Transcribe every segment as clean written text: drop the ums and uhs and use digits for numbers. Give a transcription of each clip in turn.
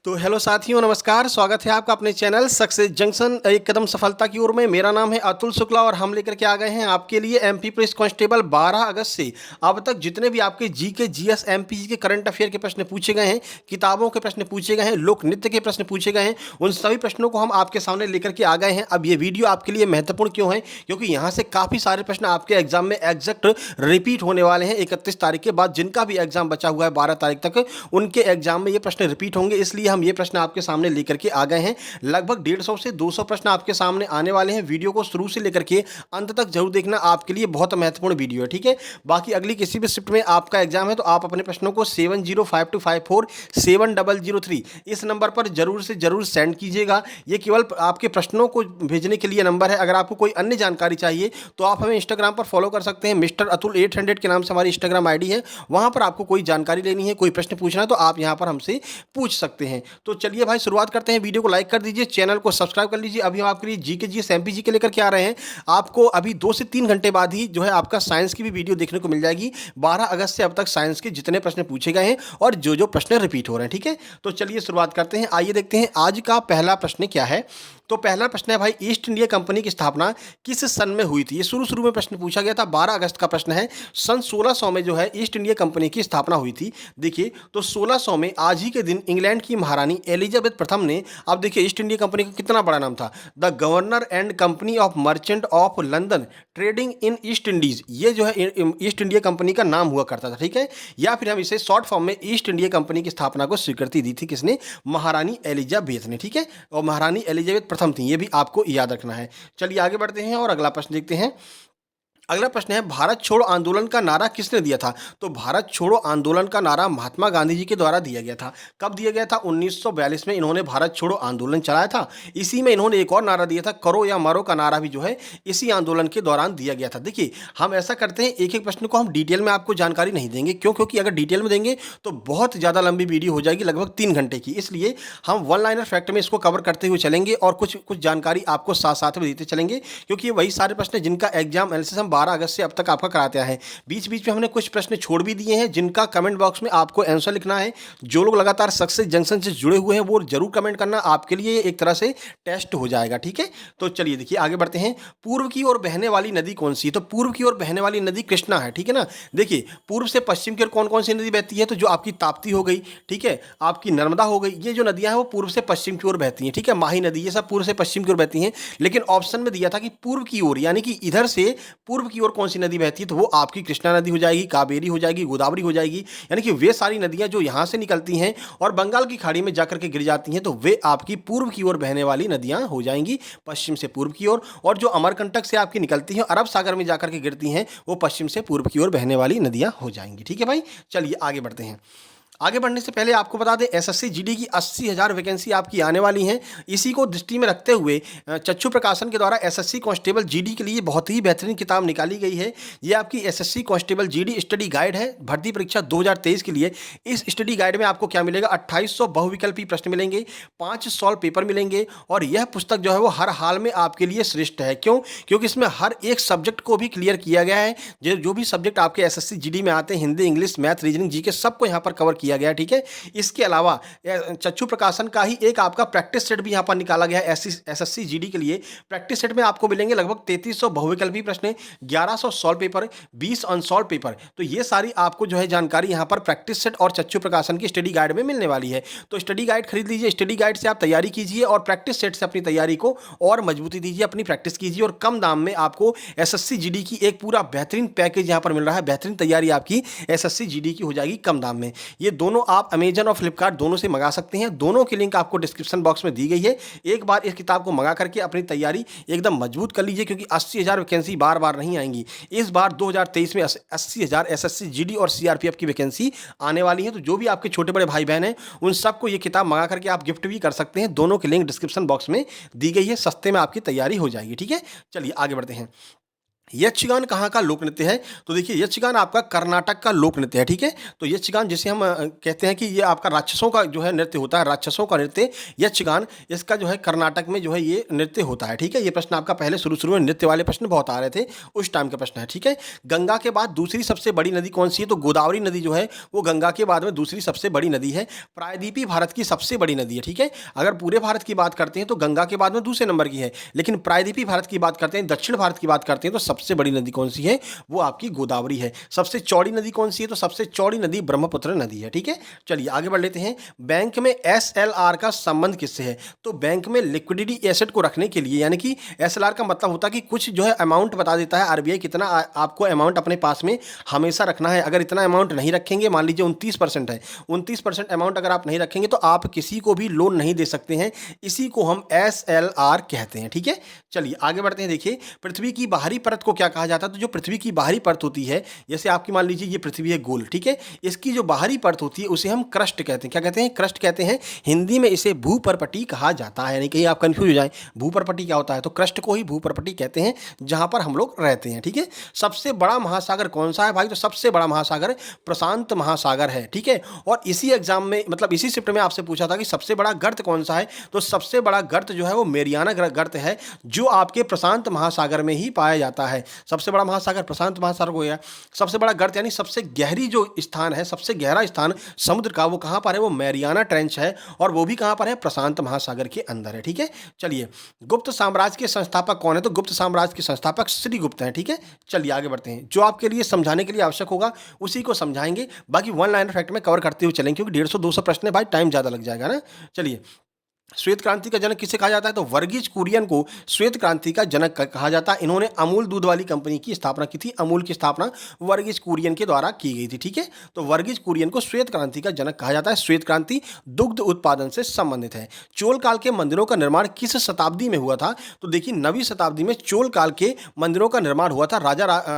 तो हेलो साथियों, नमस्कार। स्वागत है आपका अपने चैनल सक्सेस जंक्शन एक कदम सफलता की ओर में। मेरा नाम है अतुल शुक्ला और हम लेकर के आ गए हैं आपके लिए एमपी पुलिस कांस्टेबल 12 अगस्त से अब तक जितने भी आपके जीके जीएस एमपी के करंट अफेयर के प्रश्न पूछे गए हैं, किताबों के प्रश्न पूछे गए हैं, लोक नृत्य के प्रश्न पूछे गए हैं, उन सभी प्रश्नों को हम आपके सामने लेकर के आ गए हैं। अब ये वीडियो आपके लिए महत्वपूर्ण क्यों है? क्योंकि यहाँ से काफ़ी सारे प्रश्न आपके एग्जाम में एग्जैक्ट रिपीट होने वाले हैं 31 तारीख के बाद। जिनका भी एग्जाम बचा हुआ है 12 तारीख तक, उनके एग्जाम में ये प्रश्न रिपीट होंगे, इसलिए हम ये प्रश्न आपके सामने लेकर के आ गए हैं। लगभग 150 से 200 प्रश्न आपके सामने आने वाले हैं। वीडियो को शुरू से लेकर के अंत तक जरूर देखना, आपके लिए बहुत महत्वपूर्ण वीडियो है, ठीक है। बाकी अगली किसी भी शिफ्ट में आपका एग्जाम है तो आप अपने प्रश्नों को 7052547003 इस नंबर पर जरूर से जरूर सेंड कीजिएगा। ये केवल आपके प्रश्नों को भेजने के लिए नंबर है। अगर आपको कोई अन्य जानकारी चाहिए तो आप हमें इंस्टाग्राम पर फॉलो कर सकते हैं। मिस्टर अतुल 800 के नाम से हमारी इंस्टाग्राम आईडी है। वहां पर आपको कोई जानकारी लेनी है, कोई प्रश्न पूछना है तो आप यहां पर हमसे पूछ सकते हैं। तो चलिए भाई शुरुआत करते हैं। वीडियो को लाइक कर दीजिए, चैनल को सब्सक्राइब कर लीजिए। अभी हम आपके लिए जीके जीएस एमपी के लेकर के आ रहे हैं। आपको अभी 2 से 3 घंटे बाद ही जो है आपका साइंस की भी वीडियो देखने को मिल जाएगी। 12 अगस्त से अब तक साइंस के जितने प्रश्न पूछे गए हैं और जो जो प्रश्न रिपीट हो रहे हैं, ठीक है। तो चलिए शुरुआत करते हैं। आइए देखते हैं आज का पहला प्रश्न क्या है। तो पहला प्रश्न है भाई, ईस्ट इंडिया कंपनी की स्थापना किस सन में हुई थी? ये शुरू में प्रश्न पूछा गया था। 12 अगस्त का प्रश्न है। सन 1600 में जो है ईस्ट इंडिया कंपनी की स्थापना हुई थी। देखिए, तो 1600 में आज ही के दिन इंग्लैंड की महारानी एलिजाबेथ प्रथम ने, अब देखिए ईस्ट इंडिया कंपनी का कितना बड़ा नाम था, the governor and company of merchant of London trading in east Indies. ये जो है ईस्ट इंडिया कंपनी का नाम हुआ करता था, ठीक है। या फिर हम इसे शॉर्ट फॉर्म में ईस्ट इंडिया कंपनी की स्थापना को स्वीकृति दी थी किसने? महारानी एलिजाबेथ ने, ठीक है। और महारानी एलिजाबेथ प्रथम थी, ये भी आपको याद रखना है। चलिए आगे बढ़ते हैं और अगला प्रश्न देखते हैं। अगला प्रश्न है, भारत छोड़ो आंदोलन का नारा किसने दिया था? तो भारत छोड़ो आंदोलन का नारा महात्मा गांधी जी के द्वारा दिया गया था। कब दिया गया था? 1942 में इन्होंने भारत छोड़ो आंदोलन चलाया था। इसी में इन्होंने एक और नारा दिया था, करो या मरो का नारा भी जो है इसी आंदोलन के दौरान दिया गया था। देखिए, हम ऐसा करते हैं, एक एक प्रश्न को हम डिटेल में आपको जानकारी नहीं देंगे। क्यों? क्योंकि अगर डिटेल में देंगे तो बहुत ज़्यादा लंबी वीडियो हो जाएगी, लगभग 3 घंटे की। इसलिए हम वन लाइनर फैक्ट में इसको कवर करते हुए चलेंगे और कुछ कुछ जानकारी आपको साथ साथ में देते चलेंगे, क्योंकि ये वही सारे प्रश्न जिनका एग्जाम एनालिसिस हम 12 अगस्त से अब तक आपका कराते हैं। बीच बीच में हमने कुछ प्रश्न छोड़ भी दिए हैं, जिनका कमेंट बॉक्स में आपको आंसर लिखना है। जो लोग लगातार सक्सेस जंक्शन से जुड़े हुए हैं वो जरूर कमेंट करना, आपके लिए एक तरह से टेस्ट हो जाएगा, ठीक है। तो चलिए देखिए आगे बढ़ते हैं। पूर्व की ओर बहने वाली नदी कौन सी है? तो पूर्व की ओर बहने वाली नदी कृष्णा है, ठीक है ना। देखिए, पूर्व से पश्चिम की ओर कौन कौन सी नदी बहती है? तो जो आपकी ताप्ती हो गई, ठीक है, आपकी नर्मदा हो गई, ये जो नदियां हैं वो पूर्व से पश्चिम की ओर बहती हैं, ठीक है। माही नदी, ये सब पूर्व से पश्चिम की ओर बहती हैं। लेकिन ऑप्शन में दिया था कि पूर्व की ओर, यानी कि इधर से पूर्व की ओर कौन सी नदी बहती है, तो वो आपकी कृष्णा नदी हो जाएगी, कावेरी हो जाएगी, गोदावरी हो जाएगी। यानी कि वे सारी नदियां जो यहां से निकलती हैं और बंगाल की खाड़ी में जाकर के गिर जाती हैं, तो वे आपकी पूर्व की ओर बहने वाली नदियां हो जाएंगी, पश्चिम से पूर्व की ओर। और जो अमरकंटक से आपकी निकलती हैं, अरब सागर में जाकर के गिरती हैं, वो पश्चिम से पूर्व की ओर बहने वाली नदियां हो जाएंगी, ठीक है भाई। चलिए आगे बढ़ते हैं। आगे बढ़ने से पहले आपको बता दें, एसएससी जीडी की 80,000 वैकेंसी आपकी आने वाली हैं। इसी को दृष्टि में रखते हुए चक्षु प्रकाशन के द्वारा एसएससी कांस्टेबल जीडी के लिए बहुत ही बेहतरीन किताब निकाली गई है। ये आपकी SSC constable GD study guide है, भर्ती परीक्षा 2023 के लिए। इस स्टडी गाइड में आपको क्या मिलेगा? 2800 बहुविकल्पी प्रश्न मिलेंगे, 5 सॉल्व पेपर मिलेंगे। और यह पुस्तक जो है वो हर हाल में आपके लिए श्रेष्ठ है। क्यों? क्योंकि इसमें हर एक सब्जेक्ट को भी क्लियर किया गया है। जो भी सब्जेक्ट आपके एसएससी जीडी में आते हैं, Hindi, English, math, reasoning, GK, सबको यहाँ पर कवर किया गया, ठीक है। इसके अलावा चक्षु प्रकाशन का ही एक आपका प्रैक्टिस सेट भी यहां पर निकाला गया है एसएससी जीडी के लिए। प्रैक्टिस सेट में आपको मिलेंगे लगभग 3300 बहुविकल्पी प्रश्न, 1100 सॉल्व पेपर, 20 अनसॉल्व पेपर। तो ये सारी आपको जो है जानकारी यहां पर प्रैक्टिस सेट और चक्षु प्रकाशन की स्टडी गाइड में मिलने वाली है। तो स्टडी गाइड खरीद लीजिए, स्टडी गाइड से आप तैयारी कीजिए और प्रैक्टिस सेट से अपनी तैयारी को और मजबूती दीजिए, अपनी प्रैक्टिस कीजिए। और कम दाम में आपको एसएससी जीडी की एक पूरा बेहतरीन पैकेज यहां पर मिल रहा है। बेहतरीन तैयारी आपकी एसएससी जीडी की हो जाएगी कम दाम में। ये दोनों आप अमेजन और फ्लिपकार्ट दोनों से मंगा सकते हैं। दोनों की लिंक आपको डिस्क्रिप्शन बॉक्स में दी गई है। एक बार इस किताब को मंगा करके अपनी तैयारी एकदम मजबूत कर लीजिए, क्योंकि 80,000 वैकेंसी बार बार नहीं आएंगी। इस बार 2023 में 80,000 एसएससी जीडी और सीआरपीएफ की वैकेंसी आने वाली है। तो जो भी आपके छोटे बड़े भाई बहन हैं, उन सबको ये किताब मंगा करके आप गिफ्ट भी कर सकते हैं। दोनों की लिंक डिस्क्रिप्शन बॉक्स में दी गई है। सस्ते में आपकी तैयारी हो जाएगी, ठीक है। चलिए आगे बढ़ते हैं। यक्षगान कहाँ का लोक नृत्य है? तो देखिए यक्षगान आपका कर्नाटक का लोक नृत्य है, ठीक है? तो यक्षगान जिसे हम कहते हैं कि ये आपका राक्षसों का जो है नृत्य होता है, राक्षसों का नृत्य यक्षगान, इसका जो है कर्नाटक में जो है ये नृत्य होता है, ठीक है? ये प्रश्न आपका पहले शुरू-शुरू में नृत्य वाले प्रश्न बहुत आ रहे थे, उस टाइम का प्रश्न है, ठीक है? गंगा के बाद दूसरी सबसे बड़ी नदी कौन-सी है? तो गोदावरी नदी जो है वो गंगा के बाद में दूसरी सबसे बड़ी नदी है। प्रायद्वीपीय भारत की सबसे बड़ी नदी है, ठीक है? अगर पूरे भारत की बात करते हैं तो गंगा के बाद में दूसरे नंबर की है, लेकिन प्रायद्वीपीय भारत की बात करते हैं, दक्षिण भारत की बात करते हैं तो सबसे बड़ी नदी कौन सी है? वो आपकी गोदावरी है। सबसे चौड़ी नदी कौन सी है? तो सबसे चौड़ी नदी ब्रह्मपुत्र नदी है, ठीक है? चलिए आगे बढ़ लेते हैं। बैंक में एसएलआर का संबंध किससे है? तो बैंक में लिक्विडिटी एसेट को रखने के लिए, यानी कि एसएलआर का मतलब होता है कि कुछ जो है अमाउंट बता देता है आरबीआई, कितना आपको अमाउंट अपने पास में हमेशा रखना है। अगर इतना अमाउंट नहीं रखेंगे, मान लीजिए 29% है, 29% अमाउंट अगर आप नहीं रखेंगे तो आप किसी को भी लोन नहीं दे सकते हैं। इसी को हम एसएलआर कहते हैं, ठीक है? चलिए आगे बढ़ते हैं। देखिए पृथ्वी की बाहरी परत को क्या कहा जाता है? तो जो पृथ्वी की बाहरी परत होती है, जैसे आपकी मान लीजिए ये पृथ्वी है गोल, ठीक है? इसकी जो बाहरी परत होती है उसे हम क्रस्ट कहते हैं। क्या कहते हैं? क्रस्ट कहते हैं। हिंदी में इसे भूपर्पटी कहा जाता है, यानी कहीं आप कंफ्यूज हो जाएं भूपर्पटी क्या होता है, तो क्रस्ट को ही भूपर्पटी कहते हैं, जहां पर हम लोग रहते हैं, ठीक है? सबसे बड़ा महासागर कौन सा है भाई? तो सबसे बड़ा महासागर प्रशांत महासागर है, ठीक है? और इसी एग्जाम में, मतलब इसी शिफ्ट में आपसे पूछा था कि सबसे बड़ा गर्त कौन सा है, तो सबसे बड़ा गर्त जो है वो मेरियाना गर्त है, जो आपके प्रशांत महासागर में ही पाया जाता है। सबसे बड़ा महासागर प्रशांत महासागर हो गया। सबसे बड़ा गर्त यानी सबसे गहरी जो स्थान है, सबसे गहरा स्थान समुद्र का, वो कहां पर है? वो मैरियाना ट्रेंच है, और वो भी कहां पर है? प्रशांत महासागर के अंदर है, ठीक है? चलिए गुप्त साम्राज्य के संस्थापक कौन है? तो गुप्त साम्राज्य के संस्थापक श्री गुप्त हैं, ठीक है? चलिए आगे बढ़ते हैं। जो आपके लिए समझाने के लिए आवश्यक होगा उसी को समझाएंगे, बाकी वन लाइन फैक्ट में कवर करते हुए चलेंगे, क्योंकि 150-200 प्रश्न है भाई, टाइम ज्यादा लग जाएगा ना। चलिए श्वेत क्रांति का जनक किसे कहा जाता है? तो वर्गीज कुरियन को श्वेत क्रांति का जनक कहा जाता है। इन्होंने अमूल दूध वाली कंपनी की स्थापना की थी। अमूल की स्थापना वर्गीज कुरियन के द्वारा की गई थी, ठीक है? तो वर्गीज कुरियन को श्वेत क्रांति का जनक कहा जाता है। श्वेत क्रांति दुग्ध उत्पादन से संबंधित है। चोल काल के मंदिरों का निर्माण किस शताब्दी में हुआ था? तो देखिए 9वीं शताब्दी में चोल काल के मंदिरों का निर्माण हुआ था।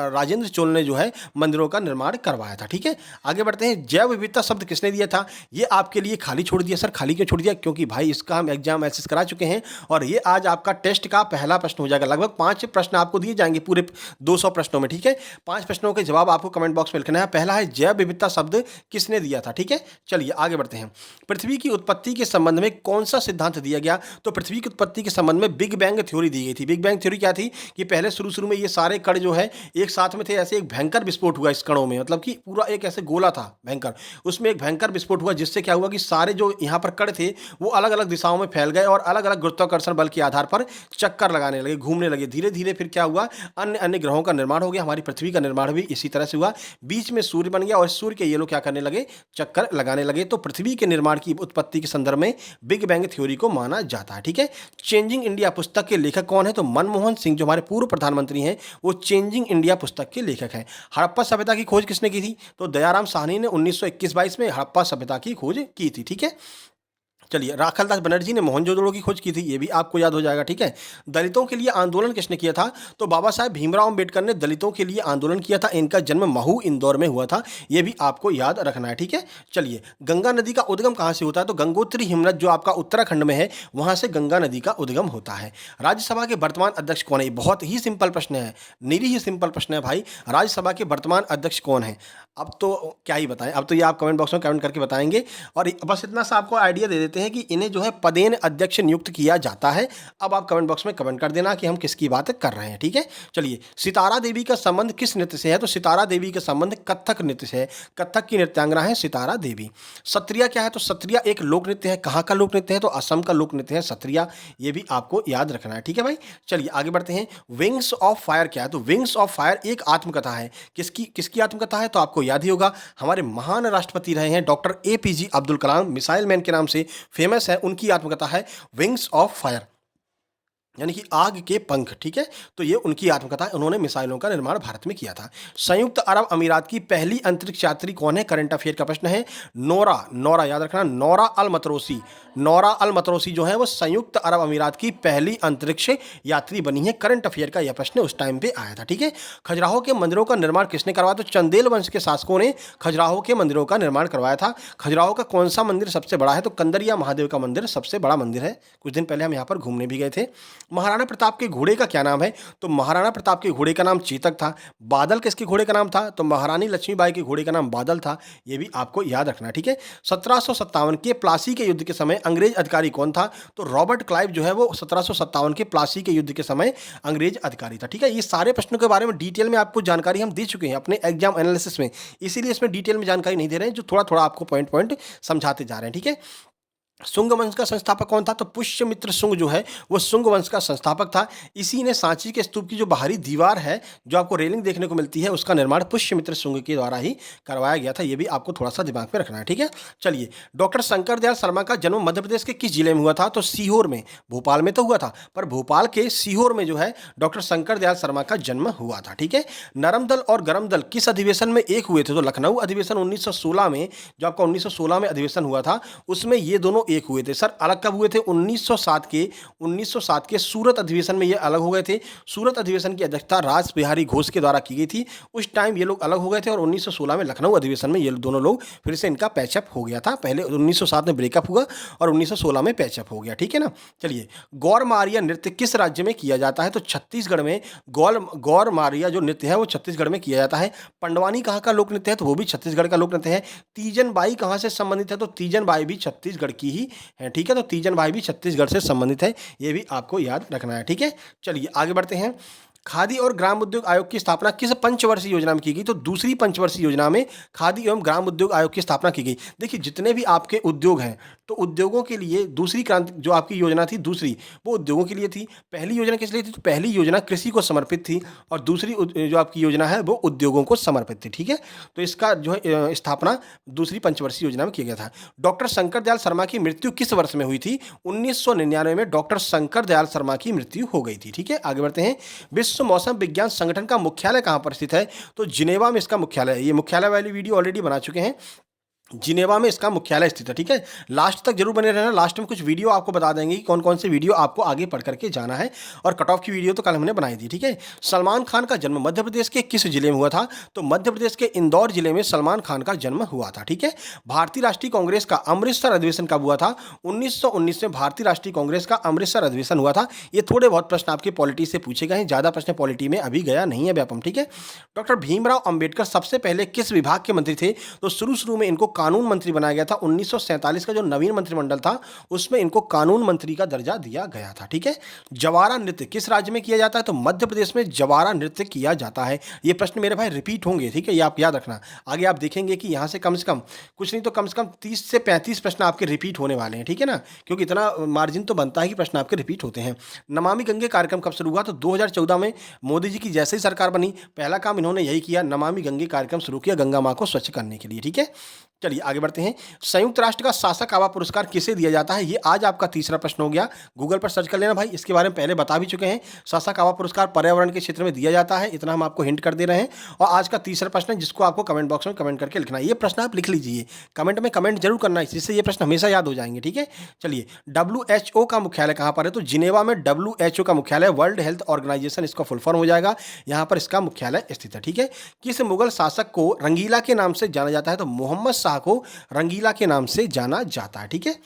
राजेंद्र चोल ने जो है मंदिरों का निर्माण करवाया था, ठीक है? आगे बढ़ते हैं। जैव विविधता शब्द किसने दिया था? ये आपके लिए खाली छोड़ दिया। सर खाली क्यों छोड़ दिया? क्योंकि भाई इसका हम एग्जाम एसेस करा चुके हैं, और ये आज आपका टेस्ट का पहला प्रश्न हो जाएगा। लगभग 5 प्रश्न आपको दिए जाएंगे पूरे 200 प्रश्नों में, ठीक है? 5 प्रश्नों के जवाब आपको कमेंट बॉक्स में लिखना है। पहला है जैव विविधता शब्द किसने दिया था, ठीक है? चलिए आगे बढ़ते हैं। पृथ्वी की उत्पत्ति के संबंध में कौन सा सिद्धांत दिया गया? तो पृथ्वी की उत्पत्ति के संबंध में बिग बैंग थ्योरी दी गई थी। बिग बैंग थ्योरी क्या थी? कि पहले शुरू में ये सारे कण जो है एक साथ में थे, ऐसे एक भयंकर विस्फोट हुआ इस कणों में, मतलब कि पूरा एक ऐसे गोला था भयंकर, उसमें एक भयंकर विस्फोट हुआ, जिससे क्या हुआ कि सारे जो यहाँ पर कण थे वो अलग अलग दिशाओं में फैल गए और अलग अलग गुरुत्वाकर्षण बल के आधार पर चक्कर लगाने लगे, घूमने लगे। धीरे धीरे फिर क्या हुआ? अन्य अन्य ग्रहों का निर्माण हो गया। हमारी पृथ्वी का निर्माण भी इसी तरह से हुआ। बीच में सूर्य बन गया और सूर्य के ये लोग क्या करने लगे? चक्कर लगाने लगे। तो पृथ्वी के निर्माण की उत्पत्ति के संदर्भ में बिग बैंग थ्योरी को माना जाता है, ठीक है? चेंजिंग इंडिया पुस्तक के लेखक कौन है? तो मनमोहन सिंह, जो हमारे पूर्व प्रधानमंत्री हैं, वो चेंजिंग इंडिया पुस्तक के लेखक हैं। हड़प्पा सभ्यता की खोज किसने की थी? तो दयाराम साहनी ने 1921-22 में हड़प्पा सभ्यता की खोज की थी, ठीक है? चलिए राखालदास बनर्जी ने मोहनजोदड़ो की खोज की थी, ये भी आपको याद हो जाएगा, ठीक है? दलितों के लिए आंदोलन किसने किया था? तो बाबा साहेब भीमराव अंबेडकर ने दलितों के लिए आंदोलन किया था। इनका जन्म महू इंदौर में हुआ था, ये भी आपको याद रखना है, ठीक है? चलिए गंगा नदी का उद्गम कहाँ से होता है? तो गंगोत्री हिमनद जो आपका उत्तराखंड में है, वहां से गंगा नदी का उद्गम होता है। राज्यसभा के वर्तमान अध्यक्ष कौन है? बहुत ही सिंपल प्रश्न है, निरी ही सिंपल प्रश्न है भाई। राज्यसभा के वर्तमान अध्यक्ष कौन है? अब तो क्या ही बताएं, अब तो ये आप कमेंट बॉक्स में कमेंट करके बताएंगे। और बस इतना सा आपको आइडिया दे देते हैं कि इन्हें जो है पदेन अध्यक्ष नियुक्त किया जाता है। अब आप कमेंट बॉक्स में कमेंट कर देना कि हम किसकी बात कर रहे हैं, ठीक है? चलिए सितारा देवी का संबंध किस नृत्य से है? तो सितारा देवी का संबंध कथक नृत्य से है। कथक की नृत्यांगना है सितारा देवी। सत्रिया क्या है? तो सत्रिया एक लोक नृत्य है। कहाँ का लोक नृत्य है? तो असम का लोक नृत्य है सत्रिया, ये भी आपको याद रखना है, ठीक है भाई? चलिए आगे बढ़ते हैं। विंग्स ऑफ फायर क्या है? तो विंग्स ऑफ फायर एक आत्मकथा है। किसकी आत्मकथा है? तो आपको याद ही होगा, हमारे महान राष्ट्रपति रहे हैं doctor APJ Abdul Kalam, missile man के नाम से फेमस है, उनकी आत्मकथा है विंग्स ऑफ फायर, यानी कि आग के पंख, ठीक है? तो ये उनकी आत्मकथा है। उन्होंने मिसाइलों का निर्माण भारत में किया था। संयुक्त अरब अमीरात की पहली अंतरिक्ष यात्री कौन है? करंट अफेयर का प्रश्न है। नोरा याद रखना, नोरा अल मतरोसी। नोरा अल मतरोसी जो है वो संयुक्त अरब अमीरात की पहली अंतरिक्ष यात्री बनी है। करंट अफेयर का यह प्रश्न उस टाइम पे आया था, ठीक है? खजुराहो के मंदिरों का निर्माण किसने करवाया? तो चंदेल वंश के शासकों ने खजुराहो के मंदिरों का निर्माण करवाया था। खजुराहो का कौन सा मंदिर सबसे बड़ा है? तो कंदरिया महादेव का मंदिर सबसे बड़ा मंदिर है। कुछ दिन पहले हम यहाँ पर घूमने भी गए थे। महाराणा प्रताप के घोड़े का क्या नाम है? तो महाराणा प्रताप के घोड़े का नाम चेतक था। बादल किसके घोड़े का नाम था? तो महारानी लक्ष्मीबाई के घोड़े का नाम बादल था। ये भी आपको याद रखना है, ठीक है। 1757 के प्लासी के युद्ध के समय अंग्रेज अधिकारी कौन था? तो रॉबर्ट क्लाइव जो है वो 1757 के प्लासी के युद्ध के समय अंग्रेज अधिकारी था, ठीक है। ये सारे प्रश्नों के बारे में डिटेल में आपको जानकारी हम दे चुके हैं अपने एग्जाम एनालिसिस में, इसीलिए इसमें डिटेल में जानकारी नहीं दे रहे हैं, जो थोड़ा थोड़ा आपको पॉइंट पॉइंट समझाते जा रहे हैं, ठीक है। शुंग वंश का संस्थापक कौन था? तो पुष्यमित्र शुंग जो है वो शुंग वंश का संस्थापक था। इसी ने सांची के स्तूप की जो बाहरी दीवार है, जो आपको रेलिंग देखने को मिलती है, उसका निर्माण पुष्यमित्र शुंग के द्वारा ही करवाया गया था। ये भी आपको थोड़ा सा दिमाग में रखना है, ठीक है। चलिए, डॉक्टर शंकर दयाल शर्मा का जन्म मध्य प्रदेश के किस जिले में हुआ था? तो सीहोर में। भोपाल में तो हुआ था, पर भोपाल के सीहोर में जो है डॉक्टर शंकर दयाल शर्मा का जन्म हुआ था, ठीक है। नरम दल और गरम दल किस अधिवेशन में एक हुए थे? तो लखनऊ अधिवेशन 1916 में, जो आपका 1916 में अधिवेशन हुआ था, उसमें ये दोनों एक हुए थे। सर अलग कब हुए थे? 1907 के सूरत अधिवेशन में ये अलग हो गए थे। सूरत अधिवेशन की अध्यक्षता रास बिहारी घोष के द्वारा की गई थी। उस टाइम ये लोग अलग हो गए थे और 1916 में लखनऊ अधिवेशन में ये दोनों लोग फिर से इनका पैचअप हो गया था। पहले 1907 में ब्रेकअप हुआ और 1916 में पैचअप हो गया, ठीक है ना। चलिए, गौर मारिया नृत्य किस राज्य में किया जाता है? तो छत्तीसगढ़ में गौर मारिया जो नृत्य है वो छत्तीसगढ़ में किया जाता है। पंडवानी कहाँ का लोक नृत्य है? तो वो भी छत्तीसगढ़ का लोक नृत्य है। तीजन बाई कहाँ से संबंधित है? तो तीजन बाई भी छत्तीसगढ़ की ही है, ठीक है। तो तीजन बाई भी छत्तीसगढ़ से संबंधित है, ये भी आपको याद रखना है, ठीक है। चलिए आगे बढ़ते हैं। खादी और ग्राम उद्योग आयोग की स्थापना किस पंचवर्षीय योजना में की गई? तो दूसरी पंचवर्षीय योजना में खादी एवं ग्राम उद्योग आयोग की स्थापना की गई। देखिए, जितने भी आपके उद्योग हैं, तो उद्योगों के लिए दूसरी क्रांति जो आपकी योजना थी, दूसरी, वो उद्योगों के लिए थी। पहली योजना किस लिए थी? तो पहली योजना कृषि को समर्पित थी और दूसरी जो आपकी योजना है वो उद्योगों को समर्पित थी, ठीक है। तो इसका जो है स्थापना दूसरी पंचवर्षीय योजना में किया गया था। डॉक्टर शंकर दयाल शर्मा की मृत्यु किस वर्ष में हुई थी? 1999 में डॉक्टर शंकर दयाल शर्मा की मृत्यु हो गई थी, ठीक है। आगे बढ़ते हैं। विश्व मौसम विज्ञान संगठन का मुख्यालय कहाँ पर स्थित है? तो जिनेवा में इसका मुख्यालय है। ये मुख्यालय वाली वीडियो ऑलरेडी बना चुके हैं। जिनेवा में इसका मुख्यालय स्थित है, ठीक है। लास्ट तक जरूर बने रहना, लास्ट में कुछ वीडियो आपको बता देंगे कि कौन कौन से वीडियो आपको आगे पढ़ करके जाना है। और कट ऑफ की वीडियो तो कल हमने बनाई थी, ठीक है। सलमान खान का जन्म मध्य प्रदेश के किस जिले में हुआ था? तो मध्य प्रदेश के इंदौर जिले में सलमान खान का जन्म हुआ था, ठीक है। भारतीय राष्ट्रीय कांग्रेस का अमृतसर अधिवेशन कब हुआ था? 1919 में भारतीय राष्ट्रीय कांग्रेस का अमृतसर अधिवेशन हुआ था। ये थोड़े बहुत प्रश्न आपके पॉलिटी से पूछे गए हैं, ज़्यादा प्रश्न पॉलिटी में अभी गया नहीं है व्यापम, ठीक है। डॉक्टर भीमराव अंबेडकर सबसे पहले किस विभाग के मंत्री थे? तो शुरू में इनको कानून मंत्री बनाया गया था। 1947 का जो नवीन मंत्रिमंडल था उसमें इनको कानून मंत्री का दर्जा दिया गया था, ठीक है। जवारा नृत्य किस राज्य में किया जाता है? तो मध्य प्रदेश में जवारा नृत्य किया जाता है। ये प्रश्न मेरे भाई रिपीट होंगे, ठीक है, ये आप याद रखना। आगे आप देखेंगे कि यहाँ से कम कुछ नहीं तो कम से कम 30 से 35 प्रश्न आपके रिपीट होने वाले हैं, ठीक है ना, क्योंकि इतना मार्जिन तो बनता है कि प्रश्न आपके रिपीट होते हैं। नमामि गंगे कार्यक्रम कब शुरू हुआ? तो 2014 में मोदी जी की जैसे ही सरकार बनी, पहला काम इन्होंने यही किया, नमामि गंगे कार्यक्रम शुरू किया गंगा माँ को स्वच्छ करने के लिए, ठीक है। चलिए आगे बढ़ते हैं। संयुक्त राष्ट्र का शासक आवा पुरस्कार किसे दिया जाता है? ये आज आपका तीसरा प्रश्न हो गया। गूगल पर सर्च कर लेना भाई, इसके बारे में पहले बता भी चुके हैं। शासक आवा पुरस्कार पर्यावरण के क्षेत्र में दिया जाता है, इतना हम आपको हिंट कर दे रहे हैं। और आज का तीसरा प्रश्न है जिसको आपको कमेंट बॉक्स में कमेंट करके लिखना है। ये प्रश्न आप लिख लीजिए, कमेंट में कमेंट जरूर करना है, जिससे ये प्रश्न हमेशा याद हो जाएंगे, ठीक है। चलिए, WHO का मुख्यालय कहाँ पर है? तो जिनेवा में WHO का मुख्यालय, वर्ल्ड हेल्थ ऑर्गेनाइजेशन इसका फुल फॉर्म हो जाएगा, यहाँ पर इसका मुख्यालय स्थित है, ठीक है। किस मुगल शासक को रंगीला के नाम से जाना जाता है? तो मोहम्मद शाह को रंगीला के नाम से जाना जाता है, ठीक है।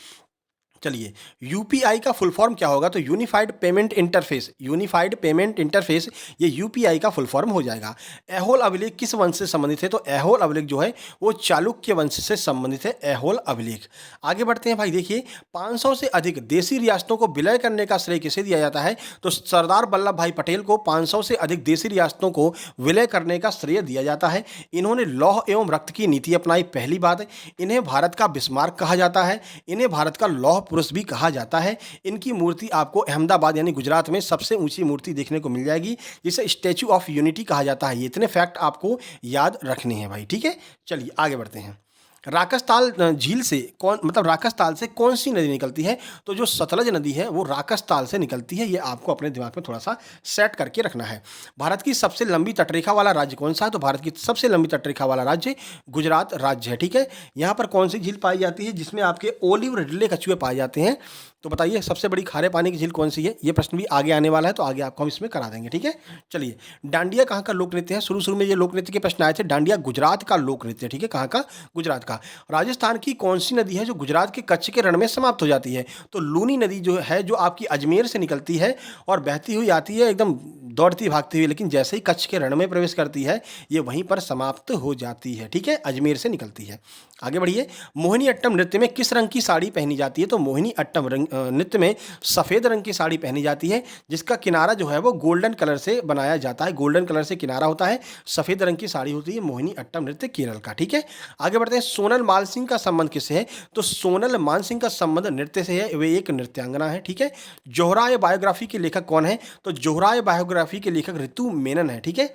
चलिए, यूपीआई का फुल फॉर्म क्या होगा? तो unified payment interface, unified payment interface, ये यूपीआई का फुल फॉर्म हो जाएगा। ऐहोल अभिलेख किस वंश से संबंधित है? तो ऐहोल अभिलेख जो है वो चालुक्य वंश से संबंधित है, ऐहोल अभिलेख। आगे बढ़ते हैं भाई, देखिए 500 से अधिक देसी रियासतों को विलय करने का श्रेय किसे दिया जाता है? तो सरदार वल्लभ भाई पटेल को 500 से अधिक देसी रियासतों को विलय करने का श्रेय दिया जाता है। इन्होंने लौह एवं रक्त की नीति अपनाई, पहली बात। इन्हें भारत का बिस्मार्क कहा जाता है, इन्हें भारत का लौह पुरुष भी कहा जाता है। इनकी मूर्ति आपको अहमदाबाद यानी गुजरात में सबसे ऊंची मूर्ति देखने को मिल जाएगी, जिसे स्टैच्यू ऑफ यूनिटी कहा जाता है। ये इतने फैक्ट आपको याद रखने हैं भाई, ठीक है। चलिए आगे बढ़ते हैं। राकसताल झील से राकसताल से कौन सी नदी निकलती है? तो जो सतलज नदी है वो राकसताल से निकलती है। ये आपको अपने दिमाग में थोड़ा सा सेट करके रखना है। भारत की सबसे लंबी तटरेखा वाला राज्य कौन सा है? तो भारत की सबसे लंबी तटरेखा वाला राज्य गुजरात राज्य है, ठीक है। यहाँ पर कौन सी झील पाई जाती है जिसमें आपके ओलिव रिडले कछुए पाए जाते हैं? तो बताइए सबसे बड़ी खारे पानी की झील कौन सी है? ये प्रश्न भी आगे आने वाला है, तो आगे आपको हम इसमें करा देंगे, ठीक है। चलिए, डांडिया कहाँ का लोक नृत्य है? शुरू शुरू में ये लोक नृत्य के प्रश्न आए थे। डांडिया गुजरात का लोक नृत्य है, ठीक है। कहाँ का? गुजरात का। राजस्थान की कौन सी नदी है जो गुजरात के कच्छ के रण में समाप्त हो जाती है? तो लूनी नदी जो है, जो आपकी अजमेर से निकलती है और बहती हुई आती है एकदम दौड़ती भागती हुई, लेकिन जैसे ही कच्छ के रण में प्रवेश करती है ये वहीं पर समाप्त हो जाती है, ठीक है। अजमेर से निकलती है। आगे बढ़िए। मोहिनी अट्टम नृत्य में किस रंग की साड़ी पहनी जाती है? तो मोहिनी अट्टम नृत्य में सफ़ेद रंग की साड़ी पहनी जाती है, जिसका किनारा जो है वो गोल्डन कलर से बनाया जाता है। गोल्डन कलर से किनारा होता है, सफ़ेद रंग की साड़ी होती है। मोहिनी अट्टम नृत्य केरल का, ठीक है। आगे बढ़ते हैं। सोनल मानसिंह का संबंध किससे है? तो सोनल मानसिंह का संबंध नृत्य से है, वे एक नृत्यांगना है, ठीक है। जोहराय बायोग्राफी के लेखक कौन है? तो जोहराय बायोग्राफी के लेखक ऋतु मेनन है, ठीक है।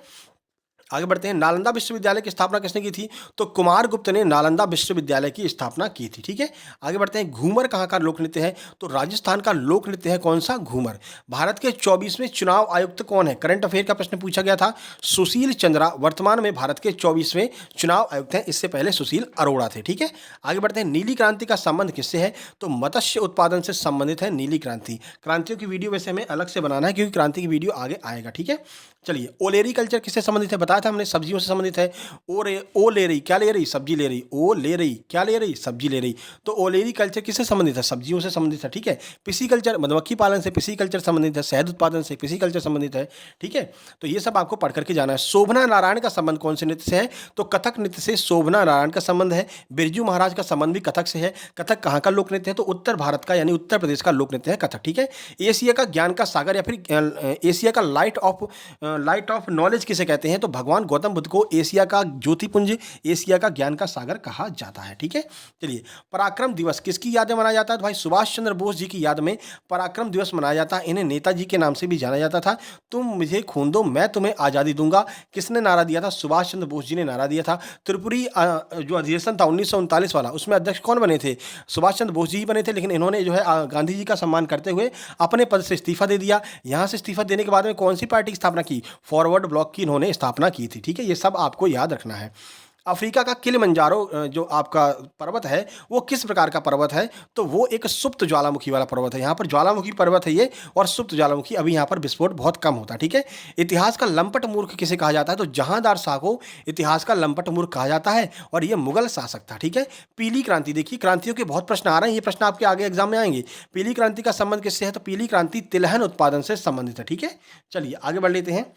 आगे बढ़ते हैं। नालंदा विश्वविद्यालय की स्थापना किसने की थी? तो कुमार गुप्त ने नालंदा विश्वविद्यालय की स्थापना की थी, ठीक है। आगे बढ़ते हैं। घूमर कहाँ का लोक नृत्य है? तो राजस्थान का लोक नृत्य है कौन सा? घूमर। भारत के 24वें चुनाव आयुक्त कौन है? करंट अफेयर का प्रश्न पूछा गया था। सुशील चंद्रा वर्तमान में भारत के 24वें चुनाव आयुक्त हैं। इससे पहले सुशील अरोड़ा थे, ठीक है। आगे बढ़ते हैं। नीली क्रांति का संबंध किससे है? तो मत्स्य उत्पादन से संबंधित है नीली क्रांति। क्रांतियों की वीडियो वैसे हमें अलग से बनाना है, क्योंकि क्रांति की वीडियो आगे आएगा, ठीक है। चलिए, ओलेरी कल्चर किससे संबंधित है? बताया था हमने, सब्जियों से संबंधित है। ओ ले रही, क्या ले रही? सब्जी ले रही। ओ ले रही, क्या ले रही? सब्जी ले रही। तो ओलेरी कल्चर किससे संबंधित है? सब्जियों से संबंधित है, ठीक है। पिसी कल्चर मधुमक्खी पालन से पिसी कल्चर संबंधित है। शहद उत्पादन से पिसी कल्चर संबंधित है, ठीक है। तो ये सब आपको पढ़ करके जाना है। शोभना नारायण का संबंध कौन से नृत्य से है? तो कथक नृत्य से शोभना नारायण का संबंध है। बिरजू महाराज का संबंध भी कथक से है। कथक कहाँ का लोक नृत्य है? तो उत्तर भारत का, यानी उत्तर प्रदेश का लोक नृत्य है कथक, ठीक है। एशिया का ज्ञान का सागर या फिर एशिया का लाइट ऑफ नॉलेज किसे कहते हैं? तो भगवान गौतम बुद्ध को एशिया का ज्योतिपुंज, एशिया का ज्ञान का सागर कहा जाता है, ठीक है। चलिए, पराक्रम दिवस किसकी याद में मनाया जाता है? तो भाई सुभाष चंद्र बोस जी की याद में पराक्रम दिवस मनाया जाता है। इन्हें नेताजी के नाम से भी जाना जाता था। तुम मुझे खून दो, मैं तुम्हें आज़ादी दूंगा। किसने नारा दिया था? सुभाष चंद्र बोस जी ने नारा दिया था। त्रिपुरी जो अधिवेशन था 1939 वाला, उसमें अध्यक्ष कौन बने थे? सुभाष चंद्र बोस जी ही बने थे, लेकिन इन्होंने जो है गांधी जी का सम्मान करते हुए अपने पद से इस्तीफा दे दिया। यहाँ से इस्तीफा देने के बाद में कौन सी पार्टी की स्थापना की? फॉरवर्ड ब्लॉक की इन्होंने स्थापना की थी, ठीक है। ये सब आपको याद रखना है। अफ्रीका का किलिमंजारो जो आपका पर्वत है वो किस प्रकार का पर्वत है? तो वो एक सुप्त ज्वालामुखी वाला पर्वत है। यहाँ पर ज्वालामुखी पर्वत है ये, और सुप्त ज्वालामुखी, अभी यहाँ पर विस्फोट बहुत कम होता है, ठीक है। इतिहास का लंपट मूर्ख किसे कहा जाता है? तो जहांदार शाह को इतिहास का लंपट मूर्ख कहा जाता है, और ये मुगल शासक था, ठीक है। पीली क्रांति, देखिए क्रांतियों के बहुत प्रश्न आ रहे हैं, ये प्रश्न आपके आगे एग्जाम में आएंगे। पीली क्रांति का संबंध किससे है? तो पीली क्रांति तिलहन उत्पादन से संबंधित है, ठीक है। चलिए आगे बढ़ लेते हैं।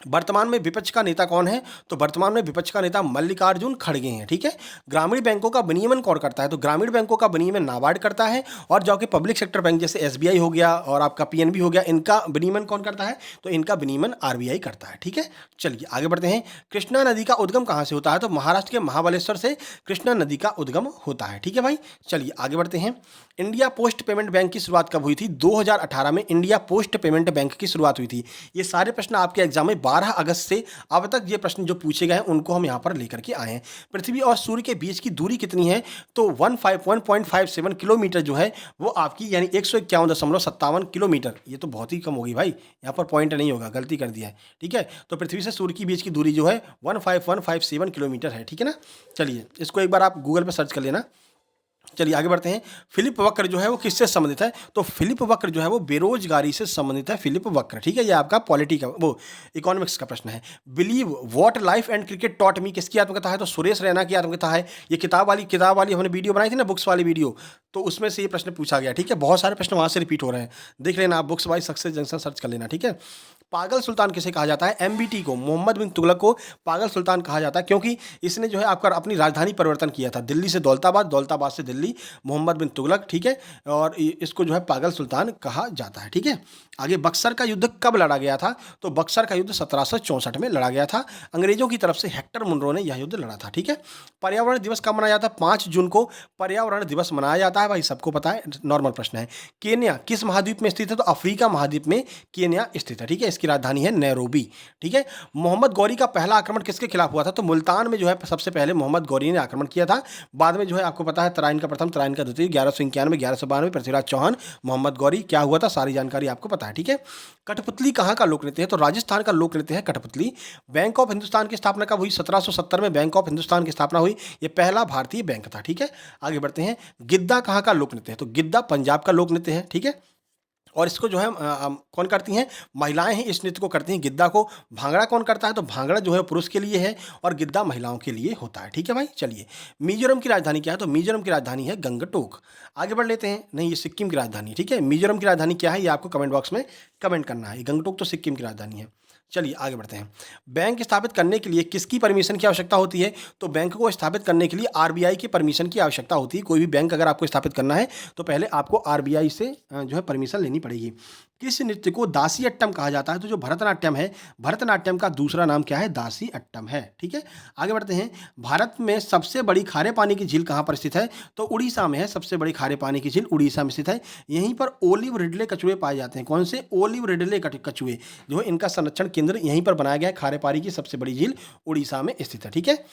वर्तमान में विपक्ष का नेता कौन है? तो वर्तमान में विपक्ष का नेता मल्लिकार्जुन खड़गे हैं, ठीक है। ग्रामीण बैंकों का विनियमन कौन करता है? तो ग्रामीण बैंकों का विनियमन नाबार्ड करता है, और जो कि पब्लिक सेक्टर बैंक जैसे एसबीआई हो गया और आपका पीएनबी हो गया, इनका विनियमन कौन करता है? तो इनका विनियमन आरबीआई करता है, ठीक है। चलिए आगे बढ़ते हैं। कृष्णा नदी का उद्गम कहाँ से होता है? तो महाराष्ट्र के महाबलेश्वर से कृष्णा नदी का उद्गम होता है, ठीक है भाई। चलिए आगे बढ़ते हैं। इंडिया पोस्ट पेमेंट बैंक की शुरुआत कब हुई थी? 2018 में इंडिया पोस्ट पेमेंट बैंक की शुरुआत हुई थी। ये सारे प्रश्न आपके एग्जाम में 12 अगस्त से अब तक ये प्रश्न जो पूछे गए हैं उनको हम यहाँ पर लेकर के आए हैं। पृथ्वी और सूर्य के बीच की दूरी कितनी है? तो 1.57 किलोमीटर जो है वो आपकी, यानी 151.57 किलोमीटर। ये तो बहुत ही कम होगी भाई, यहाँ पर पॉइंट नहीं होगा, गलती कर दिया है, ठीक है। तो पृथ्वी से सूर्य के बीच की दूरी जो है 15157 किलोमीटर है, ठीक है ना। चलिए इसको एक बार आप गूगल पर सर्च कर लेना। चलिए आगे बढ़ते हैं। फिलिप वक्र जो है वो किससे संबंधित है? तो फिलिप वक्र जो है वो बेरोजगारी से संबंधित है। फिलिप वक्र, ठीक है। ये आपका पॉलिटी का, वो इकोनॉमिक्स का प्रश्न है। Believe what life and cricket taught me किसकी आत्मकथा है? तो सुरेश रैना की आत्मकथा है। ये किताब वाली हमने वीडियो बनाई थी ना, बुक्स वाली वीडियो, तो उसमें से ये प्रश्न पूछा गया, ठीक है। बहुत सारे प्रश्न वहाँ से रिपीट हो रहे हैं, देख लेना आप, books wise success junction search कर लेना, ठीक है। पागल सुल्तान किसे कहा जाता है? एमबीटी को, मोहम्मद बिन तुगलक को पागल सुल्तान कहा जाता है, क्योंकि इसने जो है आपका अपनी राजधानी परिवर्तन किया था, दिल्ली से दौलताबाद, दौलताबाद से दिल्ली, मोहम्मद बिन तुगलक, ठीक है। और इसको जो है पागल सुल्तान कहा जाता है, ठीक है। आगे, बक्सर का युद्ध कब लड़ा गया था? तो बक्सर का युद्ध 1764 में लड़ा गया था। अंग्रेजों की तरफ से हेक्टर मुनरो ने यह युद्ध लड़ा था, ठीक है। पर्यावरण दिवस कब मनाया जाता है? 5 जून को पर्यावरण दिवस मनाया जाता है, भाई सबको पता है, नॉर्मल प्रश्न है। केन्या किस महाद्वीप में स्थित है? तो अफ्रीका महाद्वीप में केन्या स्थित है, ठीक है। इसकी राजधानी है नैरोबी, ठीक है। मोहम्मद गौरी का पहला आक्रमण किसके खिलाफ हुआ था? तो मुल्तान में जो है सबसे पहले मोहम्मद गौरी ने आक्रमण किया था। बाद में जो है आपको पता है तराइन का प्रथम, तराइन का द्वितीय, 1191, 1192, पृथ्वीराज चौहान, मोहम्मद गौरी, क्या हुआ था सारी जानकारी आपको पता है, ठीक है। कठपुतली कहाँ का लोक नृत्य है? तो राजस्थान का लोक नृत्य है कठपुतली। बैंक ऑफ हिंदुस्तान की स्थापना कब हुई? 1770 में बैंक ऑफ हिंदुस्तान की स्थापना हुई। ये पहला भारतीय बैंक था, ठीक है। आगे बढ़ते हैं। गिद्दा कहाँ का लोक नृत्य है? तो गिद्दा पंजाब का लोक नृत्य है, ठीक है। और इसको जो है कौन करती हैं? महिलाएं ही इस नृत्य को करती हैं, गिद्दा को। भांगड़ा कौन करता है? तो भांगड़ा जो है पुरुष के लिए है और गिद्दा महिलाओं के लिए होता है, ठीक है भाई। चलिए, मिजोरम की राजधानी क्या है? तो मिजोरम की राजधानी है गंगटोक। आगे बढ़ लेते हैं। नहीं, ये सिक्किम की राजधानी है, ठीक है। मिजोरम की राजधानी क्या है, ये आपको कमेंट बॉक्स में कमेंट करना है। गंगटोक तो सिक्किम की राजधानी है। चलिए आगे बढ़ते हैं। बैंक स्थापित करने के लिए किसकी परमिशन की आवश्यकता होती है? तो बैंक को स्थापित करने के लिए आरबीआई की परमिशन की आवश्यकता होती है। कोई भी बैंक अगर आपको स्थापित करना है तो पहले आपको आरबीआई से जो है परमिशन लेनी पड़ेगी। किस नृत्य को दासी अट्टम कहा जाता है? तो जो भरतनाट्यम है, भरतनाट्यम का दूसरा नाम क्या है? दासी अट्टम है, ठीक है। आगे बढ़ते हैं। भारत में सबसे बड़ी खारे पानी की झील कहाँ पर स्थित है? तो उड़ीसा में है। सबसे बड़ी खारे पानी की झील उड़ीसा में स्थित है। यहीं पर ओलिव रिडले कछुए पाए जाते हैं। कौन से? ओलिव रिडले कछुए, जो है इनका संरक्षण केंद्र यहीं पर बनाया गया है। खारे पानी की सबसे बड़ी झील उड़ीसा में स्थित है, ठीक है,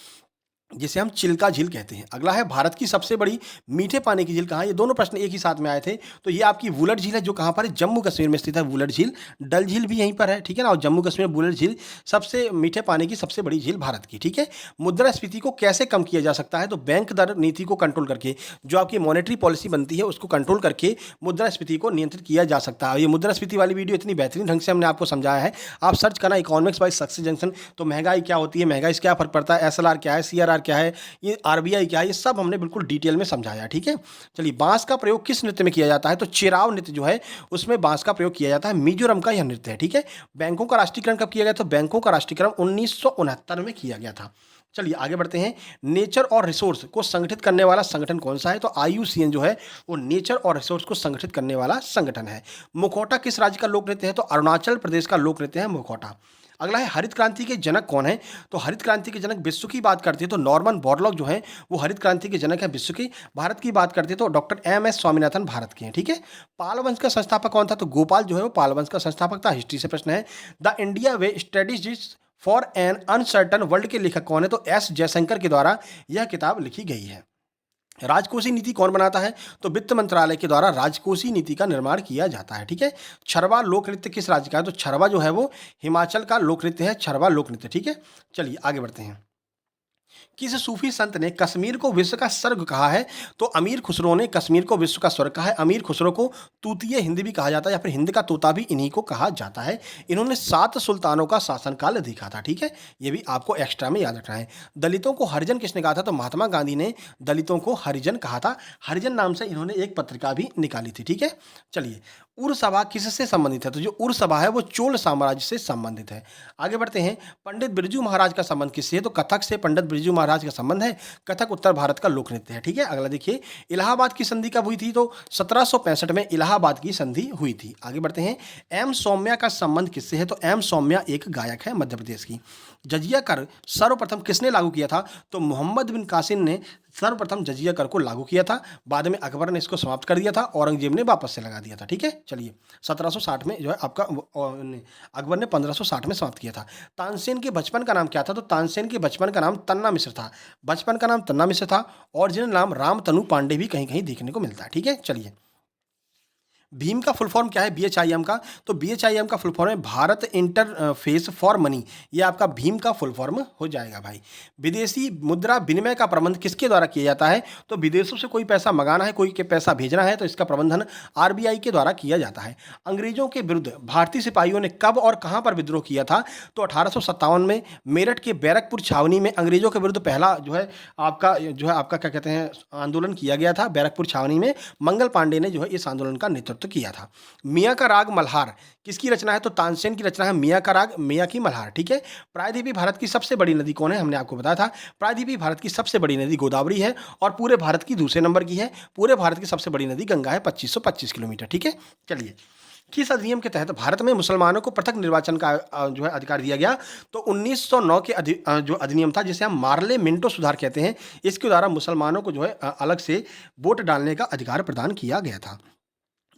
जिसे हम चिल्का झील कहते हैं। अगला है, भारत की सबसे बड़ी मीठे पानी की झील कहाँ है? ये दोनों प्रश्न एक ही साथ में आए थे। तो ये आपकी वुलर झील है, जो कहाँ पर है? जम्मू कश्मीर में स्थित है वुलर झील। डल झील भी यहीं पर है, ठीक है ना। और जम्मू कश्मीर वुलर झील सबसे मीठे पानी की सबसे बड़ी झील भारत की, ठीक है। मुद्रास्फीति को कैसे कम किया जा सकता है? तो बैंक दर नीति को कंट्रोल करके, जो आपकी मॉनेटरी पॉलिसी बनती है उसको कंट्रोल करके मुद्रास्फीति को नियंत्रित किया जा सकता है। ये मुद्रास्फीति वाली वीडियो इतनी बेहतरीन ढंग से हमने आपको समझाया है। आप सर्च करना इकोनॉमिक्स बाय सक्सेस जंक्शन। तो महंगाई क्या होती है, महंगाई से क्या फर्क पड़ता है, एसएलआर क्या है, सीआरआर क्या है, ये आरबीआई क्या है, ये सब हमने बिल्कुल डिटेल में समझाया, ठीक है। चलिए, बांस का प्रयोग किस नृत्य में किया जाता है? तो चिराव नृत्य जो है उसमें बांस का प्रयोग किया जाता है। मिजोरम का यह नृत्य है, ठीक है। बैंकों का राष्ट्रीयकरण कब किया गया? तो बैंकों का राष्ट्रीयकरण 1969 में किया गया था। चलिए आगे बढ़ते हैं। नेचर और रिसोर्स को संगठित करने वाला संगठन कौन सा है? तो आईयूसीएन जो है वो नेचर और रिसोर्स को संगठित करने वाला संगठन है। मुखौटा किस राज्य का लोक नृत्य है? तो अरुणाचल प्रदेश का लोक नृत्य है मुखौटा। अगला है, हरित क्रांति के जनक कौन है? तो हरित क्रांति के जनक विश्व की बात करते हैं तो नॉर्मन बोरलॉग जो है वो हरित क्रांति के जनक है विश्व की। भारत की बात करते हैं तो डॉक्टर एम.एस. स्वामीनाथन भारत के हैं, ठीक है। पाल वंश का संस्थापक कौन था? तो गोपाल जो है वो पाल वंश का संस्थापक था। हिस्ट्री से प्रश्न है। The India way strategies for an uncertain world के लेखक कौन है? तो एस जयशंकर के द्वारा यह किताब लिखी गई है। राजकोषीय नीति कौन बनाता है? तो वित्त मंत्रालय के द्वारा राजकोषीय नीति का निर्माण किया जाता है, ठीक है। छरवा लोक नृत्य किस राज्य का है? तो छरवा जो है वो हिमाचल का लोक नृत्य है, छरवा लोक नृत्य, ठीक है। चलिए आगे बढ़ते हैं। किस सूफी संत ने कश्मीर को विश्व का स्वर्ग कहा है? तो अमीर खुसरो ने कश्मीर को विश्व का स्वर्ग कहा है। अमीर खुसरो को तूतीय हिंद भी कहा जाता है, या फिर हिंद का तोता भी इन्हीं को कहा जाता है। इन्होंने 7 सुल्तानों का शासनकाल देखा था, ठीक है। ये भी आपको एक्स्ट्रा में याद रखना है। दलितों को हरिजन किसने कहा था? तो महात्मा गांधी ने दलितों को हरिजन कहा था। हरिजन नाम से इन्होंने एक पत्रिका भी निकाली थी, ठीक है। चलिए, उर सभा किससे संबंधित है? तो जो उर सभा है वो चोल साम्राज्य से संबंधित है। आगे बढ़ते हैं। पंडित बिरजू महाराज का संबंध किससे है? तो कथक से पंडित बिरजू महाराज का संबंध है। कथक उत्तर भारत का लोक नृत्य है, ठीक है। अगला देखिए, इलाहाबाद की संधि कब हुई थी? तो 1765 में इलाहाबाद की संधि हुई थी। आगे बढ़ते हैं। एम सौम्या का संबंध किससे है? तो एम सौम्या एक गायक है मध्य प्रदेश की। जजिया कर सर्वप्रथम किसने लागू किया था? तो मोहम्मद बिन कासिम ने सर्वप्रथम जजिया कर को लागू किया था। बाद में अकबर ने इसको समाप्त कर दिया था, औरंगजेब ने वापस से लगा दिया था, ठीक है। चलिए, 1760 में जो है आपका अकबर ने 1560 में समाप्त किया था। तानसेन के बचपन का नाम क्या था? तो तानसेन के बचपन का नाम तन्ना मिश्र था। बचपन का नाम तन्ना मिश्र था। ओरिजिनल नाम राम तनु पांडे भी कहीं कहीं देखने को मिलता है, ठीक है। चलिए, भीम का फुल फॉर्म क्या है बीएचआईएम का? तो बीएचआईएम का फुल फॉर्म है भारत इंटरफेस फॉर मनी। ये आपका भीम का फुल फॉर्म हो जाएगा भाई। विदेशी मुद्रा विनिमय का प्रबंध किसके द्वारा किया जाता है? तो विदेशों से कोई पैसा मंगाना है, कोई के पैसा भेजना है, तो इसका प्रबंधन आरबीआई के द्वारा किया जाता है। अंग्रेजों के विरुद्ध भारतीय सिपाहियों ने कब और कहां पर विद्रोह किया था? तो 1857 में मेरठ के बैरकपुर छावनी में अंग्रेजों के विरुद्ध पहला जो है आपका क्या कहते हैं आंदोलन किया गया था। बैरकपुर छावनी में मंगल पांडे ने जो है इस आंदोलन का नेतृत्व किया था। मियां का राग मल्हार किसकी रचना है? तो तानसेन की रचना है मियां का राग, मियां की मल्हार, ठीक है। प्रायद्वीपीय भारत की सबसे बड़ी नदी कौन है? हमने आपको बताया था। प्रायद्वीपीय भारत की सबसे बड़ी नदी गोदावरी है और पूरे भारत की दूसरे नंबर की है। पूरे भारत की सबसे बड़ी नदी गंगा है, 2525 किलोमीटर, ठीक है। चलिए, किस अधिनियम के तहत भारत में मुसलमानों को पृथक निर्वाचन का जो है अधिकार दिया गया? तो 1909 के जो अधिनियम था, जिसे हम मार्ले मिंटो सुधार कहते हैं, इसके द्वारा मुसलमानों को जो है अलग से वोट डालने का अधिकार प्रदान किया गया था।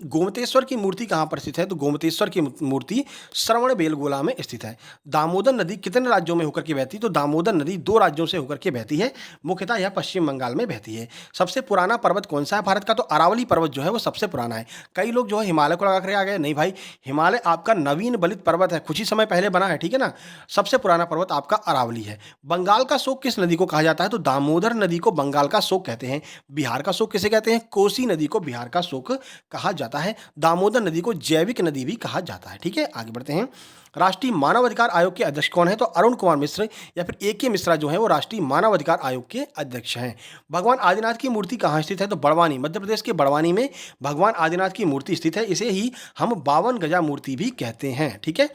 गोमतेश्वर की मूर्ति कहाँ पर स्थित है? तो गोमतेश्वर की मूर्ति श्रवणबेलगोला में स्थित है। दामोदर नदी कितने राज्यों में होकर के बहती है? तो दामोदर नदी 2 राज्यों से होकर के बहती है। मुख्यतः यह पश्चिम बंगाल में बहती है। सबसे पुराना पर्वत कौन सा है भारत का? तो अरावली पर्वत जो है वो सबसे पुराना है। कई लोग जो है हिमालय को लगा कर आ गए, नहीं भाई, हिमालय आपका नवीन बलित पर्वत है, कुछ ही समय पहले बना है, ठीक है ना। सबसे पुराना पर्वत आपका अरावली है। बंगाल का शोक किस नदी को कहा जाता है? तो दामोदर नदी को बंगाल का शोक कहते हैं। बिहार का शोक किसे कहते हैं? कोसी नदी को बिहार का शोक कहा जाता है। दामोदर नदी को जैविक नदी भी कहा जाता है। ठीक है, आगे बढ़ते हैं। राष्ट्रीय मानव अधिकार आयोग के अध्यक्ष कौन है? तो अरुण कुमार मिश्र या फिर ए के मिश्रा जो है वो राष्ट्रीय मानव अधिकार आयोग के अध्यक्ष हैं। भगवान आदिनाथ की मूर्ति कहाँ स्थित है? तो बड़वानी, मध्य प्रदेश के बड़वानी में भगवान आदिनाथ की मूर्ति स्थित है। इसे ही हम 52 गजा मूर्ति भी कहते हैं। ठीक है,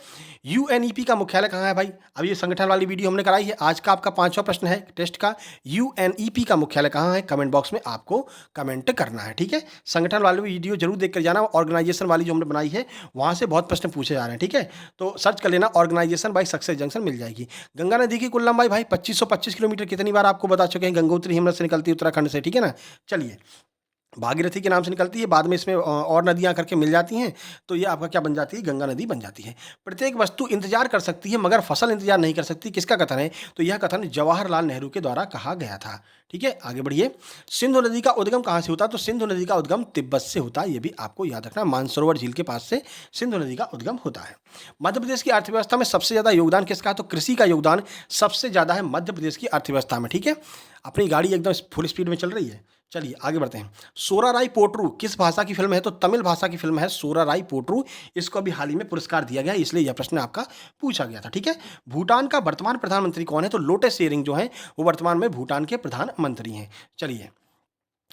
यूएनईपी का मुख्यालय कहाँ है भाई? अब ये संगठन वाली वीडियो हमने कराई है। आज का आपका 5वां प्रश्न है टेस्ट का, यूएनईपी का मुख्यालय कहाँ है? कमेंट बॉक्स में आपको कमेंट करना है। ठीक है, संगठन वाली वीडियो जरूर देख कर जाना। ऑर्गेनाइजेशन वाली जो हमने बनाई है वहाँ से बहुत प्रश्न पूछे जा रहे हैं। ठीक है, तो सर्च कर लेना ऑर्गेनाइजेशन बाई सक्सेस जंक्शन, मिल जाएगी। गंगा नदी की कुल लंबाई भाई 2525 किलोमीटर, कितनी बार आपको बता चुके हैं। गंगोत्री हिमनद से निकलती है उत्तराखंड से, ठीक है ना। चलिए, भागीरथी के नाम से निकलती है, बाद में इसमें और नदियां करके मिल जाती हैं, तो ये आपका क्या बन जाती है? गंगा नदी बन जाती है। प्रत्येक वस्तु इंतजार कर सकती है मगर फसल इंतजार नहीं कर सकती, किसका कथन है? तो यह कथन जवाहरलाल नेहरू के द्वारा कहा गया था। ठीक है, आगे बढ़िए। सिंधु नदी का उद्गम कहाँ से होता है? तो सिंधु नदी का उद्गम तिब्बत से होता है, ये भी आपको याद रखना। मानसरोवर झील के पास से सिंधु नदी का उद्गम होता है। मध्य प्रदेश की अर्थव्यवस्था में सबसे ज्यादा योगदान किसका है? तो कृषि का योगदान सबसे ज्यादा है मध्य प्रदेश की अर्थव्यवस्था में। ठीक है, अपनी गाड़ी एकदम फुल स्पीड में चल रही है। चलिए आगे बढ़ते हैं। सोराराई पोट्रू किस भाषा की फिल्म है? तो तमिल भाषा की फिल्म है सोराराई पोट्रू। इसको अभी हाल ही में पुरस्कार दिया गया, इसलिए यह प्रश्न आपका पूछा गया था। ठीक है, भूटान का वर्तमान प्रधानमंत्री कौन है? तो लोटे शेरिंग जो है वो वर्तमान में भूटान के प्रधानमंत्री हैं। चलिए,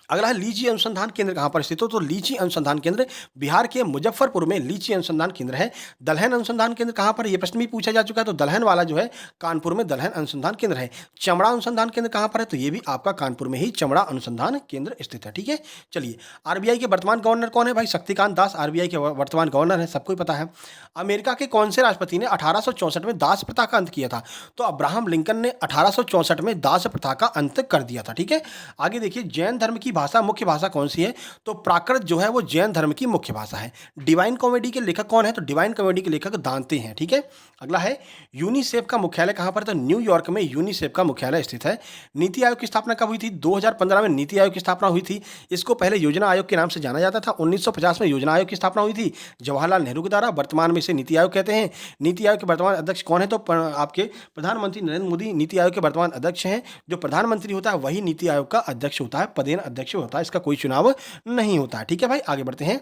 अगला है लीची अनुसंधान केंद्र कहाँ पर स्थित हो? तो लीची अनुसंधान केंद्र बिहार के मुजफ्फरपुर में लीची अनुसंधान केंद्र है। दलहन अनुसंधान केंद्र कहाँ पर? यह प्रश्न भी पूछा जा चुका है, तो दलहन वाला जो है कानपुर में दलहन अनुसंधान केंद्र है। चमड़ा अनुसंधान केंद्र कहाँ पर है? तो ये भी आपका कानपुर में ही चमड़ा अनुसंधान केंद्र स्थित है। ठीक है, चलिए, आरबीआई के वर्तमान गवर्नर कौन है भाई? शक्तिकांत दास आरबीआई के वर्तमान गवर्नर है, सबको ही पता है। अमेरिका के कौन से राष्ट्रपति ने 1864 में दास प्रथा का अंत किया था? तो अब्राहम लिंकन ने 1864 में दास प्रथा का अंत कर दिया था। ठीक है, आगे देखिए, जैन धर्म की भाषा मुख्य भाषा कौन सी है? तो प्राकृत जो है वो जैन धर्म की मुख्य भाषा है। डिवाइन कॉमेडी के लेखक कौन है? तो डिवाइन कॉमेडी के लेखक दांते हैं। ठीक है, अगला है यूनिसेफ का मुख्यालय कहां पर? तो न्यूयॉर्क में यूनिसेफ का मुख्यालय स्थित है। नीति आयोग की स्थापना कब हुई थी? 2015 में नीति आयोग की स्थापना हुई थी। इसको पहले योजना आयोग के नाम से जाना जाता था। 1950 में योजना आयोग की स्थापना हुई थी जवाहरलाल नेहरू के द्वारा, वर्तमान में इसे नीति आयोग कहते हैं। नीति आयोग के वर्तमान अध्यक्ष कौन है? तो आपके प्रधानमंत्री नरेंद्र मोदी नीति आयोग के वर्तमान अध्यक्ष हैं। जो प्रधानमंत्री होता है वही नीति आयोग का अध्यक्ष होता है, पदेन अध्यक्ष होता है, इसका कोई चुनाव नहीं होता है। ठीक है भाई, आगे बढ़ते हैं।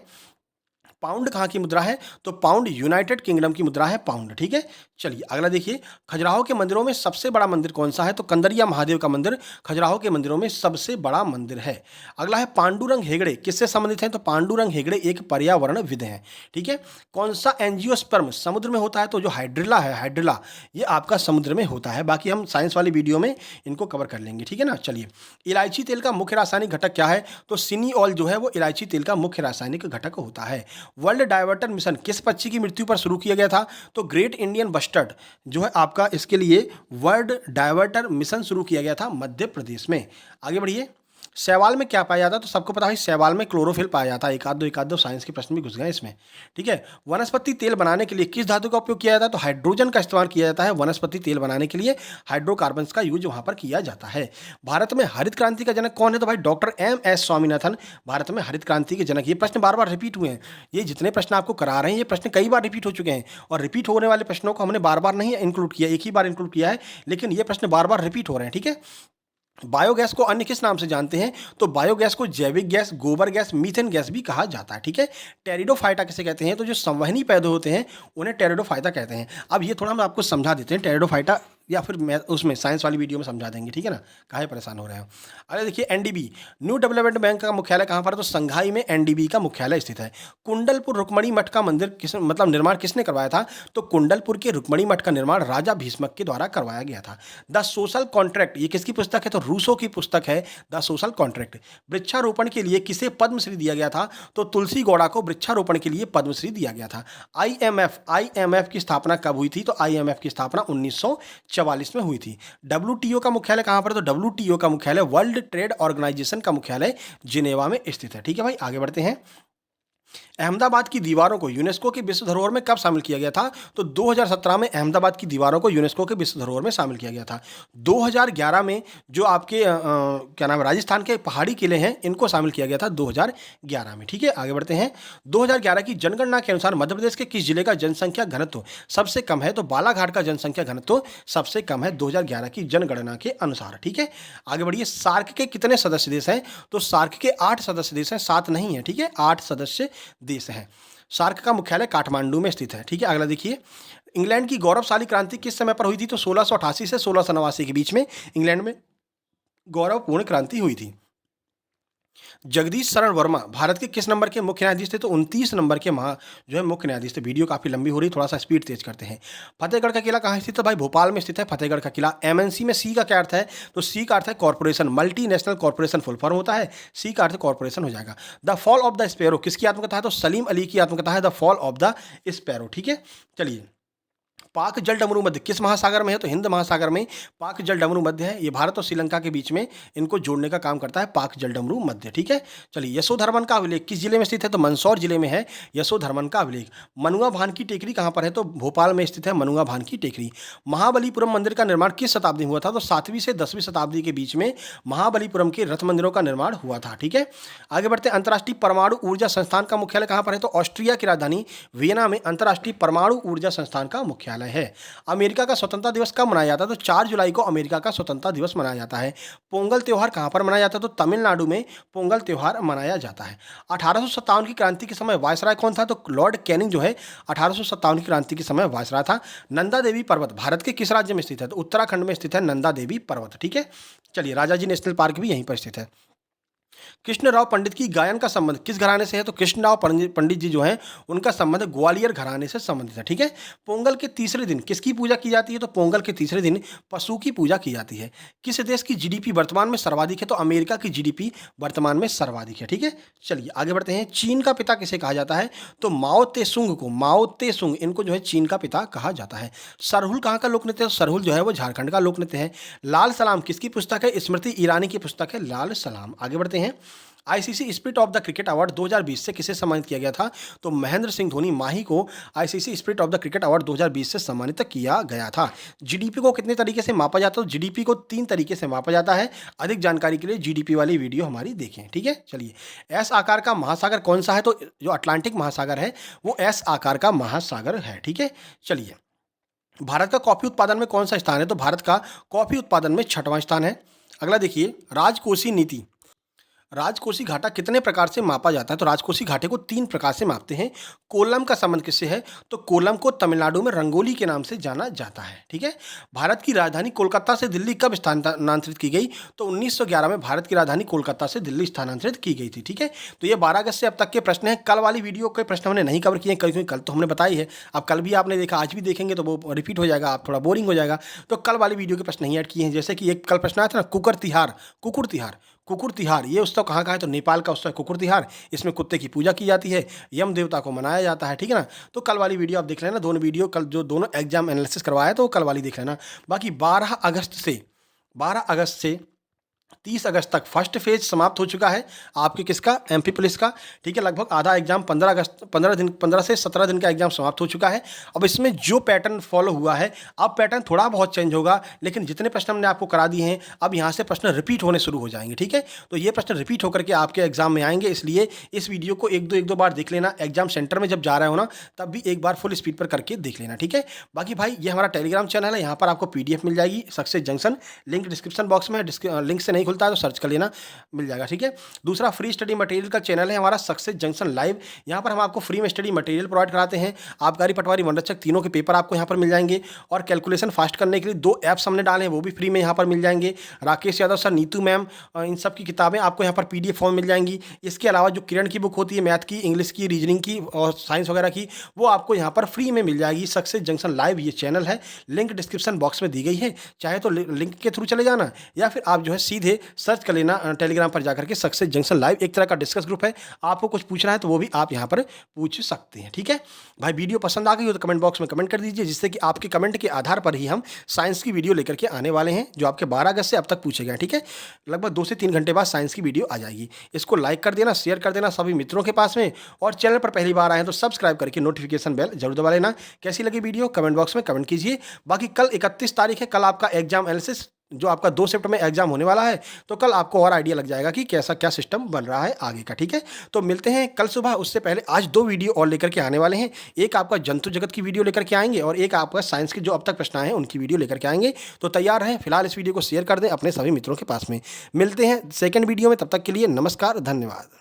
पाउंड कहाँ की मुद्रा है? तो पाउंड यूनाइटेड किंगडम की मुद्रा है पाउंड। ठीक है, चलिए अगला देखिए, खजुराहो के मंदिरों में सबसे बड़ा मंदिर कौन सा है? तो कंदरिया महादेव का मंदिर खजुराहो के मंदिरों में सबसे बड़ा मंदिर है। अगला है पांडुरंग हेगड़े किससे संबंधित हैं? तो पांडुरंग हेगड़े एक पर्यावरणविद हैं। ठीक है, कौन सा एंजियोस्पर्म समुद्र में होता है? तो जो हाइड्रिला है, हाइड्रिला, ये आपका समुद्र में होता है। बाकी हम साइंस वाली वीडियो में इनको कवर कर लेंगे। ठीक है ना, चलिए, इलायची तेल का मुख्य रासायनिक घटक क्या है? तो सिनीऑल जो है वो इलायची तेल का मुख्य रासायनिक घटक होता है। वर्ल्ड डायवर्टर मिशन किस पक्षी की मृत्यु पर शुरू किया गया था? तो ग्रेट इंडियन बस्टर्ड जो है आपका, इसके लिए वर्ल्ड डायवर्टर मिशन शुरू किया गया था मध्य प्रदेश में। आगे बढ़िए। शैवाल में क्या पाया जाता है? तो सबको पता है शैवाल में क्लोरोफिल पाया जाता है। एक आध दो साइंस के प्रश्न भी घुस गए इसमें। ठीक है, वनस्पति तेल बनाने के लिए किस धातु का उपयोग किया जाता है? तो हाइड्रोजन का इस्तेमाल किया जाता है। वनस्पति तेल बनाने के लिए हाइड्रोकार्बन का यूज वहां पर किया जाता है। भारत में हरित क्रांति का जनक कौन है? तो भाई डॉक्टर एम.एस. स्वामीनाथन भारत में हरित क्रांति के जनक। ये प्रश्न बार बार रिपीट हुए हैं। ये जितने प्रश्न आपको करा रहे हैं ये प्रश्न कई बार रिपीट हो चुके हैं, और रिपीट होने वाले प्रश्नों को हमने बार बार नहीं इंक्लूड किया, एक ही बार इंक्लूड किया है, लेकिन ये प्रश्न बार बार रिपीट हो रहे हैं। ठीक है, बायोगैस को अन्य किस नाम से जानते हैं? तो बायोगैस को जैविक गैस, गोबर गैस, मीथेन गैस भी कहा जाता है। ठीक है, टेरिडोफाइटा किसे कहते हैं? तो जो संवहनी पौधे होते हैं उन्हें टेरिडोफाइटा कहते हैं। अब ये थोड़ा हम आपको समझा देते हैं टेरिडोफाइटा, या फिर मैं उसमें साइंस वाली वीडियो में समझा देंगे। ठीक है ना, काहे परेशान हो रहे हैं। अरे देखिए, एनडीबी न्यू डेवलपमेंट बैंक का मुख्यालय कहाँ पर है? तो संघाई में एनडीबी का मुख्यालय स्थित है। कुंडलपुर रुक्मणी मठ का मंदिर किस मतलब निर्माण किसने करवाया था? तो कुंडलपुर के रुक्मणी मठ का निर्माण राजा भीष्मक के द्वारा करवाया गया था। द सोशल कॉन्ट्रैक्ट ये किसकी पुस्तक है? तो रूसो की पुस्तक है द सोशल कॉन्ट्रैक्ट। वृक्षारोपण के लिए किसे पद्मश्री दिया गया था? तो तुलसी गौड़ा को वृक्षारोपण के लिए पद्मश्री दिया गया था। आईएमएफ की स्थापना कब हुई थी? तो आईएमएफ की स्थापना 1944 में हुई थी। डब्ल्यूटीओ का मुख्यालय कहां पर? तो डब्ल्यूटीओ का मुख्यालय वर्ल्ड ट्रेड ऑर्गेनाइजेशन का मुख्यालय जिनेवा में स्थित है। ठीक है भाई, आगे बढ़ते हैं। अहमदाबाद की दीवारों को यूनेस्को की विश्व धरोहर में कब शामिल किया गया था? तो 2017 में अहमदाबाद की दीवारों को यूनेस्को के विश्व धरोहर में शामिल किया गया था। 2011 में जो आपके क्या नाम है, राजस्थान के पहाड़ी किले हैं, इनको शामिल किया गया था 2011 में। ठीक है, आगे बढ़ते हैं। 2011 की जनगणना के अनुसार मध्य प्रदेश के किस जिले का जनसंख्या घनत्व सबसे कम है? तो बालाघाट का जनसंख्या घनत्व सबसे कम है 2011 की जनगणना के अनुसार। ठीक है, आगे बढ़िए। सार्क के कितने सदस्य देश हैं? तो सार्क के 8 सदस्य देश हैं, 7 नहीं है। ठीक है, 8 सदस्य देश हैं। सार्क का मुख्यालय काठमांडू में स्थित है। ठीक है, अगला देखिए। इंग्लैंड की गौरवशाली क्रांति किस समय पर हुई थी? तो 1688 से 1689 के बीच में इंग्लैंड में गौरवपूर्ण क्रांति हुई थी। जगदीश शरण वर्मा भारत के किस नंबर के मुख्य न्यायाधीश थे? तो 29 नंबर के जो है मुख्य न्यायाधीश थे। वीडियो काफ़ी लंबी हो रही है, थोड़ा सा स्पीड तेज करते हैं। फतेहगढ़ का किला कहाँ स्थित है? भाई भोपाल में स्थित है फतेहगढ़ का किला। एमएनसी में सी का क्या अर्थ है? तो सी का अर्थ है corporation, multi national corporation full form होता है। सी का अर्थ कॉर्पोरेशन हो जाएगा। The fall of the sparrow किसकी आत्मकथा है? तो सलीम अली की आत्मकथा है the fall of the sparrow. ठीक है, चलिए। पाक जल डमरू मध्य किस महासागर में है? तो हिंद महासागर में पाक जल डमरू मध्य है। ये भारत और श्रीलंका के बीच में इनको जोड़ने का काम करता है पाक जल डमरू मध्य। ठीक है, चलिए। यशोधर्मन का अभिलेख किस जिले में स्थित है? तो मंदसौर जिले में है यशोधर्मन का अभिलेख। मनुआ भान की टेकरी कहाँ पर है? तो भोपाल में स्थित है मनुआ भान की टेकरी। महाबलीपुरम मंदिर का निर्माण किस शताब्दी में हुआ था? तो 7वीं से 10वीं शताब्दी के बीच में महाबलीपुरम के रथ मंदिरों का निर्माण हुआ था। ठीक है, आगे बढ़ते हैं। अंतर्राष्ट्रीय परमाणु ऊर्जा संस्थान का मुख्यालय कहाँ पर है? तो ऑस्ट्रिया की राजधानी वियना में अंतर्राष्ट्रीय परमाणु ऊर्जा संस्थान का मुख्यालय है। अमेरिका का स्वतंत्रता दिवस कब मनाया जाता है? तो 4 जुलाई को अमेरिका का स्वतंत्रता दिवस मनाया जाता है। पोंगल त्यौहार कहाँ पर मनाया जाता है? तो तमिलनाडु में पोंगल त्यौहार मनाया जाता है। 1857 की क्रांति के समय वायसराय कौन था? तो लॉर्ड कैनिंग जो है 1857 की क्रांति के समय वायसराय था। नंदा देवी पर्वत भारत के किस राज्य में स्थित है? तो उत्तराखंड में स्थित है नंदा देवी पर्वत। ठीक है, चलिए। राजाजी नेशनल पार्क भी यहीं पर स्थित है। कृष्णराव पंडित की गायन का संबंध किस घराने से है? तो कृष्णराव पंडित जी जो हैं उनका संबंध ग्वालियर घराने से संबंधित है। ठीक है, पोंगल के तीसरे दिन किसकी पूजा की जाती है? तो पोंगल के तीसरे दिन पशु की पूजा की जाती है। किस देश की जीडीपी वर्तमान में सर्वाधिक है? तो अमेरिका की जीडीपी वर्तमान में सर्वाधिक है। ठीक है, चलिए आगे बढ़ते हैं। चीन का पिता किसे कहा जाता है? तो माओ तेसुंग को, माओ तेसुंग इनको जो है चीन का पिता कहा जाता है। सरहुल कहाँ का लोक नृत्य है? सरहुल जो है वो झारखंड का लोक नृत्य है। लाल सलाम किसकी पुस्तक है? स्मृति ईरानी की पुस्तक है लाल सलाम। आगे बढ़ते हैं। ICC spirit of the cricket award 2020 से किसे सम्मानित किया गया था? तो महेंद्र सिंह धोनी माही को ICC spirit of the cricket award 2020 से सम्मानित किया गया था। जीडीपी को कितने तरीके से मापा जाता है? तो जीडीपी को 3 तरीके से मापा जाता है। अधिक जानकारी के लिए जीडीपी वाली वीडियो हमारी देखें। ठीक है, चलिए। एस आकार का महासागर कौन सा है? तो जो अटलांटिक महासागर है वो एस आकार का महासागर है। ठीक है, चलिए। भारत का कॉफी उत्पादन में कौन सा स्थान है? तो भारत का कॉफी उत्पादन में 6वां स्थान है। अगला देखिए। राजकोषीय नीति, राजकोषीय घाटा कितने प्रकार से मापा जाता है? तो राजकोषीय घाटे को 3 प्रकार से मापते हैं। कोल्लम का संबंध किससे है? तो कोल्लम को तमिलनाडु में रंगोली के नाम से जाना जाता है। ठीक है, भारत की राजधानी कोलकाता से दिल्ली कब स्थानांतरित की गई? तो 1911 में भारत की राजधानी कोलकाता से दिल्ली स्थानांतरित की गई थी। ठीक है, तो ये 12 अगस्त से अब तक के प्रश्न हैं। कल वाली वीडियो के प्रश्न हमने नहीं कवर किए क्योंकि कल तो हमने बताई है। अब कल भी आपने देखा, आज भी देखेंगे तो वो रिपीट हो जाएगा, आप थोड़ा बोरिंग हो जाएगा। तो कल वाली वीडियो के प्रश्न नहीं ऐड किए हैं। जैसे कि एक कल प्रश्न आया था ना, कुकुर तिहार, कुकुर तिहार ये उत्सव कहाँ का है? तो नेपाल का उत्सव कुकुर तिहार। इसमें कुत्ते की पूजा की जाती है, यम देवता को मनाया जाता है। ठीक है ना, तो कल वाली वीडियो आप देख लेना। दोनों वीडियो कल जो दोनों एग्जाम एनालिसिस करवाया तो वो कल वाली देख लेना। बाकी 12 अगस्त से 30 अगस्त तक फर्स्ट फेज समाप्त हो चुका है आपके किसका? एमपी पुलिस का। ठीक है, लगभग आधा एग्जाम 15 से 17 दिन का एग्जाम समाप्त हो चुका है। अब इसमें जो पैटर्न फॉलो हुआ है, अब पैटर्न थोड़ा बहुत चेंज होगा, लेकिन जितने प्रश्न हमने आपको करा दिए हैं अब यहाँ से प्रश्न रिपीट होने शुरू हो जाएंगे। ठीक है, तो ये प्रश्न रिपीट होकर के आपके एग्जाम में आएंगे, इसलिए इस वीडियो को एक दो बार देख लेना। एग्जाम सेंटर में जब जा रहे हो ना तब भी एक बार फुल स्पीड पर करके देख लेना। ठीक है, बाकी भाई ये हमारा टेलीग्राम चैनल है, यहाँ पर आपको PDF मिल जाएगी success junction, link description box में है। लिंक से नहीं खुलता है तो सर्च कर लेना, मिल जाएगा। ठीक है, दूसरा फ्री स्टडी मटेरियल का चैनल है हमारा सक्सेस जंक्शन लाइव। यहाँ पर हम आपको फ्री में स्टडी मटेरियल प्रोवाइड कराते हैं। आबकारी, पटवारी, वनरक्षक तीनों के पेपर आपको यहाँ पर मिल जाएंगे। और कैलकुलेशन फास्ट करने के लिए 2 ऐप्स हमने डाले हैं, वो भी फ्री में यहाँ पर मिल जाएंगे। राकेश यादव सर, नीतू मैम, इन सब की किताबें आपको यहाँ पर PDF फॉर्म मिल जाएंगी। इसके अलावा जो किरण की बुक होती है मैथ की, इंग्लिश की, रीजनिंग की और साइंस वगैरह की, वो आपको यहाँ पर फ्री में मिल जाएगी। सक्सेस जंक्शन लाइव ये चैनल है, लिंक डिस्क्रिप्शन बॉक्स में दी गई है। चाहे तो लिंक के थ्रू चले जाना या फिर आप जो है सीधे सर्च कर लेना टेलीग्राम पर जाकर के सक्सेस जंक्शन लाइव, एक तरह का डिस्कस ग्रुप है। आपको कुछ पूछना है तो वो भी आप यहाँ पर पूछ सकते हैं, ठीक है भाई। वीडियो पसंद आ गई हो तो कमेंट बॉक्स में कमेंट कर दीजिए, जिससे कि आपके कमेंट के आधार पर ही हम साइंस की वीडियो लेकर के आने वाले हैं, जो आपके 12 अगस्त से अब तक पूछे गए, ठीक है। लगभग 2 से 3 घंटे बाद साइंस की वीडियो आ जाएगी। इसको लाइक कर देना, शेयर कर देना सभी मित्रों के पास में, और चैनल पर पहली बार आए हैं तो सब्सक्राइब करके नोटिफिकेशन बेल जरूर दबा लेना। कैसी लगी वीडियो कमेंट बॉक्स में कमेंट कीजिए। बाकी कल 31 तारीख है, कल आपका एग्जाम एनालिसिस जो आपका 2 शिफ्ट में एग्जाम होने वाला है, तो कल आपको और आइडिया लग जाएगा कि कैसा क्या सिस्टम बन रहा है आगे का, ठीक है। तो मिलते हैं कल सुबह। उससे पहले आज 2 वीडियो और लेकर के आने वाले हैं। एक आपका जंतु जगत की वीडियो लेकर के आएंगे, और एक आपका साइंस के जो अब तक प्रश्न आए हैं उनकी वीडियो लेकर के आएंगे। तो तैयार रहें। फिलहाल इस वीडियो को शेयर कर दें अपने सभी मित्रों के पास में। मिलते हैं सेकंड वीडियो में, तब तक के लिए नमस्कार, धन्यवाद।